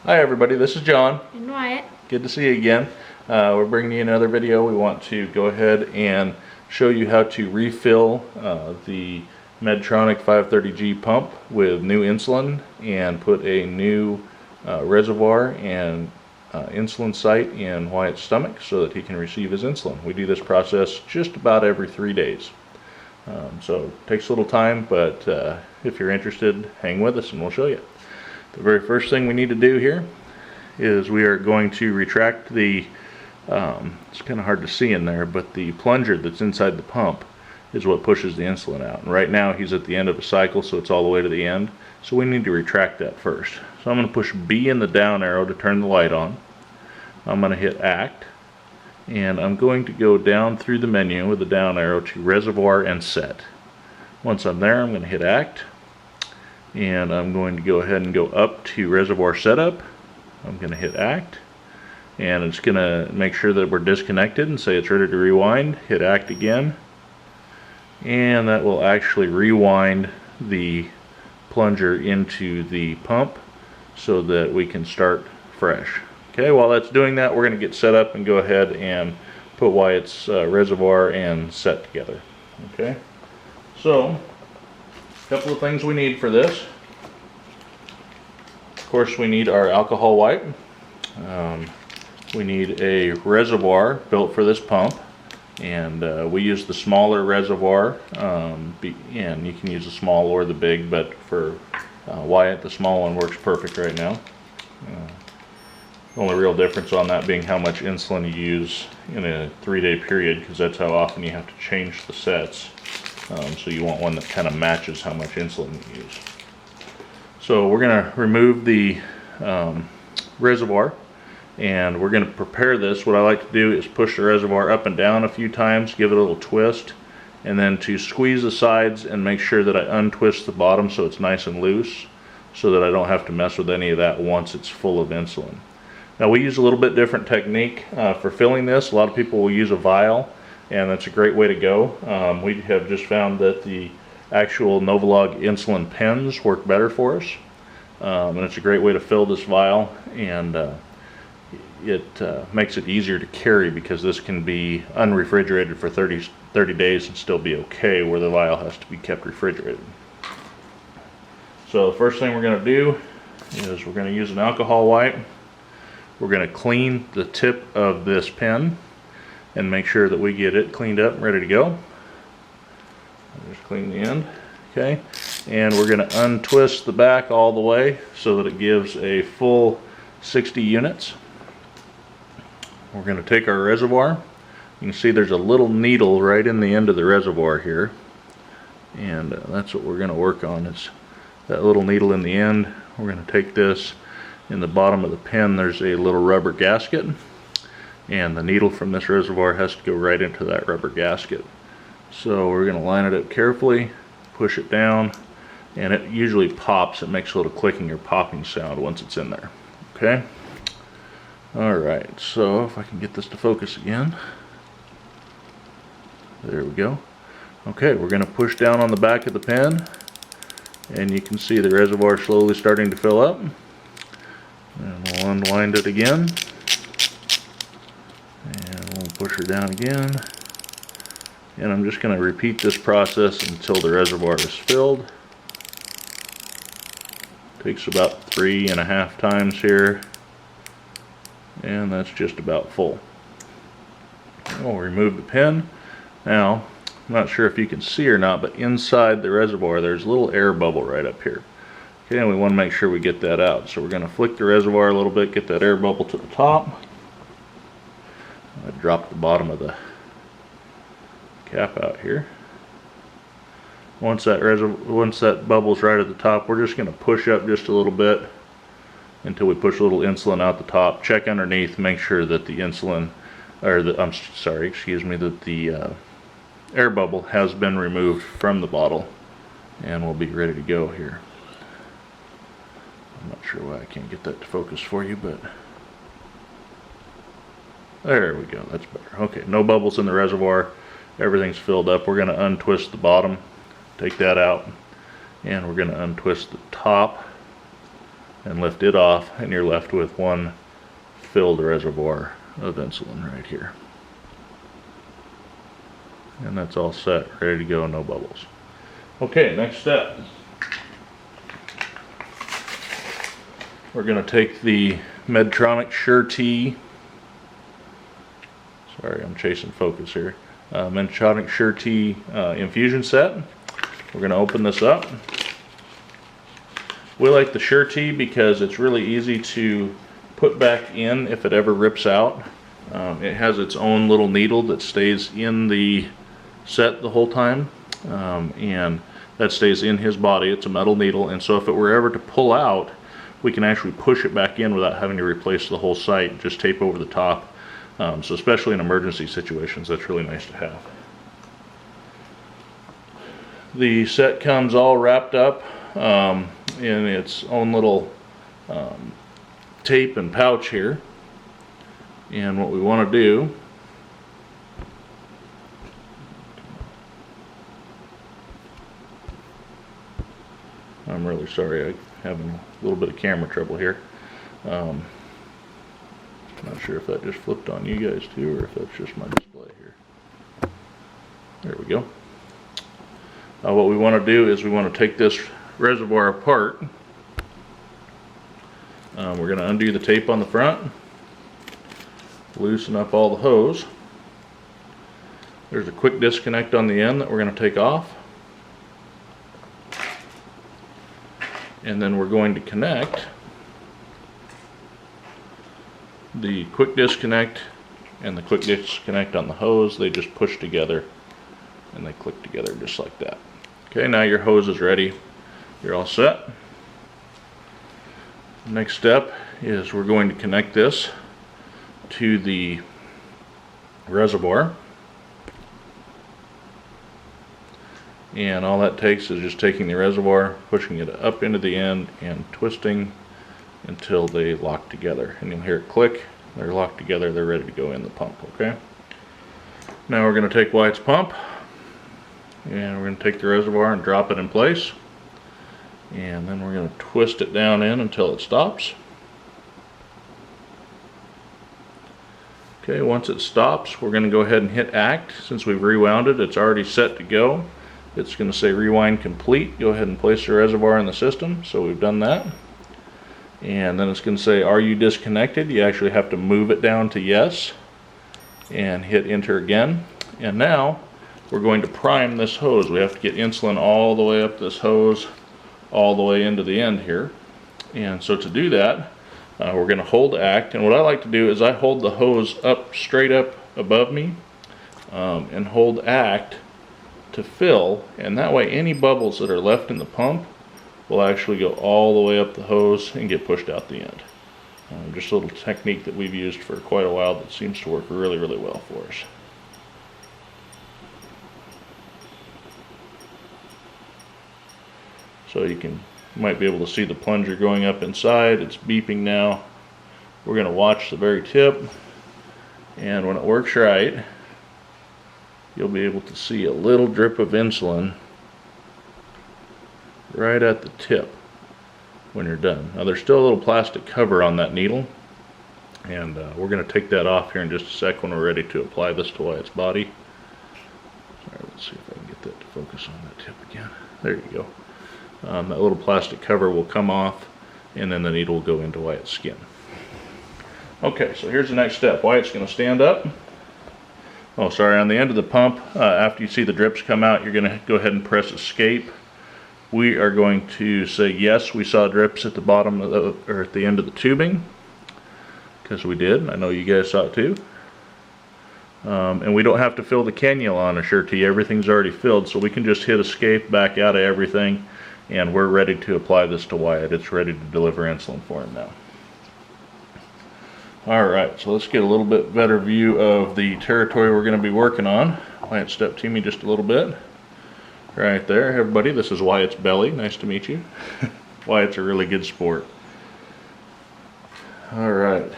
Hi everybody, this is John. And Wyatt. Good to see you again. We're bringing you another video. We want to go ahead and show you how to refill the Medtronic 530G pump with new insulin and put a new reservoir and insulin site in Wyatt's stomach so that he can receive his insulin. We do this process just about every 3 days. So it takes a little time, but if you're interested, hang with us and we'll show you. The very first thing we need to do here is we are going to retract the, it's kind of hard to see in there, but the plunger that's inside the pump is what pushes the insulin out. And right now he's at the end of the cycle, so it's all the way to the end. So we need to retract that first. So I'm going to push B in the down arrow to turn the light on. I'm going to hit Act, and I'm going to go down through the menu with the down arrow to Reservoir and Set. Once I'm there, I'm going to hit Act, and I'm going to go ahead and go up to Reservoir Setup. I'm going to hit Act, and it's going to make sure that we're disconnected and say it's ready to rewind. Hit Act again, and that will actually rewind the plunger into the pump so that we can start fresh. Okay, while that's doing that, we're going to get set up and go ahead and put Wyatt's reservoir and set together. Okay, so a couple of things we need for this. Of course, we need our alcohol wipe. We need a reservoir built for this pump, and we use the smaller reservoir, and you can use the small or the big, but for Wyatt, the small one works perfect right now. The only real difference on that being how much insulin you use in a 3-day period, because that's how often you have to change the sets. So you want one that kind of matches how much insulin you use. So we're going to remove the reservoir, and we're going to prepare this. What I like to do is push the reservoir up and down a few times, give it a little twist, and then to squeeze the sides and make sure that I untwist the bottom so it's nice and loose, so that I don't have to mess with any of that once it's full of insulin. Now we use a little bit different technique for filling this. A lot of people will use a vial, and that's a great way to go. We have just found that the actual Novolog insulin pens work better for us, and it's a great way to fill this vial, and it makes it easier to carry because this can be unrefrigerated for 30 days and still be okay, where the vial has to be kept refrigerated. So the first thing we're going to do is we're going to use an alcohol wipe. We're going to clean the tip of this pen and make sure that we get it cleaned up and ready to go. Just clean the end. Okay, and we're going to untwist the back all the way so that it gives a full 60 units. We're going to take our reservoir. You can see there's a little needle right in the end of the reservoir here, and that's what we're going to work on, is that little needle in the end. We're going to take this. In the bottom of the pen there's a little rubber gasket, and the needle from this reservoir has to go right into that rubber gasket. So we're going to line it up carefully, push it down, and it usually pops. It makes a little clicking or popping sound once it's in there. Okay? Alright, so if I can get this to focus again. There we go. Okay, we're going to push down on the back of the pen, and you can see the reservoir slowly starting to fill up. And we'll unwind it again, and we'll push her down again, and I'm just going to repeat this process until the reservoir is filled. Takes about 3.5 times here, and that's just about full. We'll remove the pen. Now, I'm not sure if you can see or not, but inside the reservoir there's a little air bubble right up here. Okay, and we want to make sure we get that out. So we're going to flick the reservoir a little bit, get that air bubble to the top. I dropped the bottom of the cap out here. Once that bubble's right at the top, we're just going to push up just a little bit until we push a little insulin out the top. Check underneath, make sure that the insulin, or the, that the air bubble has been removed from the bottle, and we'll be ready to go here. I'm not sure why I can't get that to focus for you, but there we go, that's better. Okay, no bubbles in the reservoir, everything's filled up. We're going to untwist the bottom, take that out, and we're going to untwist the top and lift it off, and you're left with one filled reservoir of insulin right here. And that's all set, ready to go, no bubbles. Okay, next step. We're going to take the Medtronic Sure-T, sorry I'm chasing focus here, Medtronic Sure-T infusion set. We're going to open this up. We like the Sure-T because it's really easy to put back in if it ever rips out. It has its own little needle that stays in the set the whole time, and that stays in his body. It's a metal needle, and so if it were ever to pull out, we can actually push it back in without having to replace the whole site, just tape over the top. So especially in emergency situations, that's really nice to have. The set comes all wrapped up in its own little tape and pouch here, and what we want to do I'm really sorry, I'm having a little bit of camera trouble here. Not sure if that just flipped on you guys too, or if that's just my display here. There we go. What we want to do is we want to take this reservoir apart. We're going to undo the tape on the front, loosen up all the hose. There's a quick disconnect on the end that we're going to take off. And then we're going to connect the quick disconnect and the quick disconnect on the hose. They just push together and they click together just like that. Okay, now your hose is ready. You're all set. Next step is we're going to connect this to the reservoir. And all that takes is just taking the reservoir, pushing it up into the end, and twisting until they lock together. And you'll hear it click. They're locked together. They're ready to go in the pump. Okay. Now we're going to take Wyatt's pump, and we're going to take the reservoir and drop it in place. And then we're going to twist it down in until it stops. Okay, once it stops, we're going to go ahead and hit act. Since we've rewound it, it's already set to go. It's going to say rewind complete. Go ahead and place the reservoir in the system. So we've done that. And then it's going to say, are you disconnected? You actually have to move it down to yes and hit enter again. And now we're going to prime this hose. We have to get insulin all the way up this hose, all the way into the end here. And so to do that, we're going to hold act. And what I like to do is I hold the hose up straight up above me and hold act to fill, and that way any bubbles that are left in the pump will actually go all the way up the hose and get pushed out the end. Just a little technique that we've used for quite a while that seems to work really, really well for us. So you might be able to see the plunger going up inside. It's beeping now. We're going to watch the very tip, and when it works right, you'll be able to see a little drip of insulin right at the tip when you're done. Now there's still a little plastic cover on that needle, and we're going to take that off here in just a sec when we're ready to apply this to Wyatt's body. Sorry, let's see if I can get that to focus on that tip again. There you go. That little plastic cover will come off, and then the needle will go into Wyatt's skin. Okay, so here's the next step. Wyatt's going to stand up. Oh, sorry, on the end of the pump, after you see the drips come out, you're going to go ahead and press escape. We are going to say yes, we saw drips at the bottom of the, or at the end of the tubing, because we did. I know you guys saw it too. And we don't have to fill the cannula on a Sure-T. Everything's already filled, so we can just hit escape, back out of everything, and we're ready to apply this to Wyatt. It's ready to deliver insulin for him now. Alright, so let's get a little bit better view of the territory we're going to be working on. Wyatt, step to me just a little bit. Right there, everybody, this is Wyatt's belly. Nice to meet you. Wyatt's a really good sport. Alright,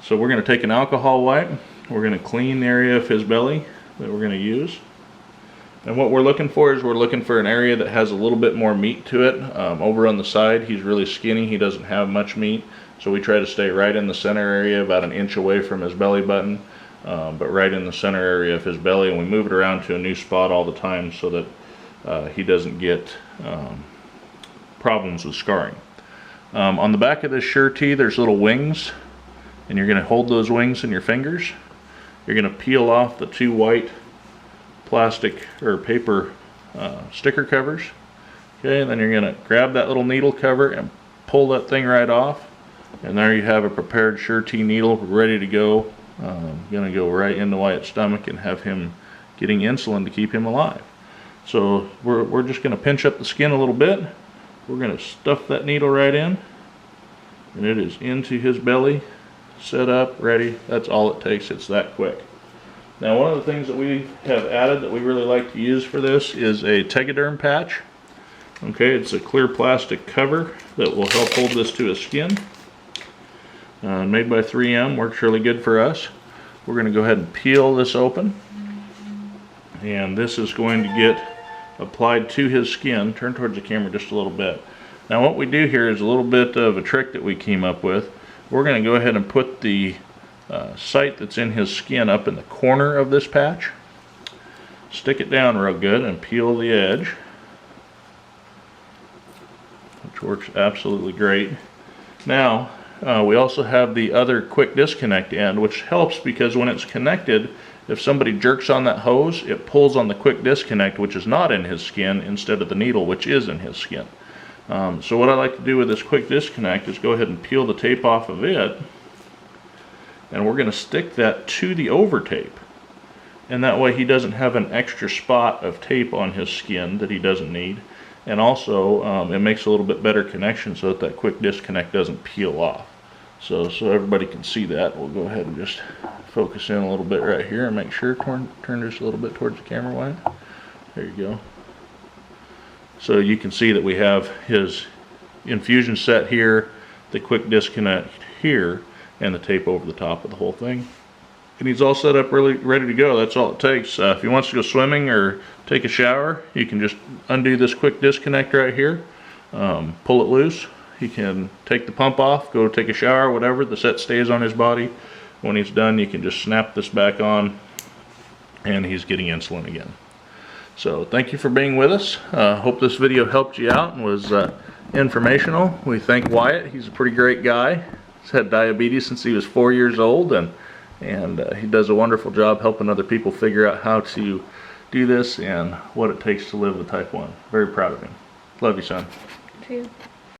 so we're going to take an alcohol wipe. We're going to clean the area of his belly that we're going to use. And what we're looking for is we're looking for an area that has a little bit more meat to it. Over on the side, he's really skinny. He doesn't have much meat. So we try to stay right in the center area, about an inch away from his belly button, but right in the center area of his belly. And we move it around to a new spot all the time so that he doesn't get problems with scarring. On the back of this surety, there's little wings, and you're going to hold those wings in your fingers. You're going to peel off the 2 white plastic or paper sticker covers. Okay, and then you're going to grab that little needle cover and pull that thing right off, and there you have a prepared surety needle ready to go. Going to go right into Wyatt's stomach and have him getting insulin to keep him alive. So we're just going to pinch up the skin a little bit. We're going to stuff that needle right in, and it is into his belly, set up, ready. That's all it takes. It's that quick. Now, one of the things that we have added that we really like to use for this is a Tegaderm patch. Okay, it's a clear plastic cover that will help hold this to his skin. Made by 3M, works really good for us. We're going to go ahead and peel this open, and this is going to get applied to his skin. Turn towards the camera just a little bit. Now, what we do here is a little bit of a trick that we came up with. We're going to go ahead and put the site that's in his skin up in the corner of this patch. Stick it down real good and peel the edge, which works absolutely great. Now, we also have the other quick disconnect end, which helps because when it's connected, if somebody jerks on that hose, it pulls on the quick disconnect, which is not in his skin, instead of the needle, which is in his skin. So what I like to do with this quick disconnect is go ahead and peel the tape off of it, and we're going to stick that to the over tape. And that way he doesn't have an extra spot of tape on his skin that he doesn't need. And also, it makes a little bit better connection so that quick disconnect doesn't peel off. So everybody can see that. We'll go ahead and just focus in a little bit right here and make sure, turn just a little bit towards the camera line. There you go. So you can see that we have his infusion set here, the quick disconnect here, and the tape over the top of the whole thing. And he's all set up, really ready to go. That's all it takes. If he wants to go swimming or take a shower, you can just undo this quick disconnect right here, pull it loose. He can take the pump off, go take a shower, whatever. The set stays on his body. When he's done, you can just snap this back on, and he's getting insulin again. So thank you for being with us. Hope this video helped you out and was informational. We thank Wyatt. He's a pretty great guy. He's had diabetes since he was 4 years old, and he does a wonderful job helping other people figure out how to do this and what it takes to live with type 1. Very proud of him. Love you, son. True.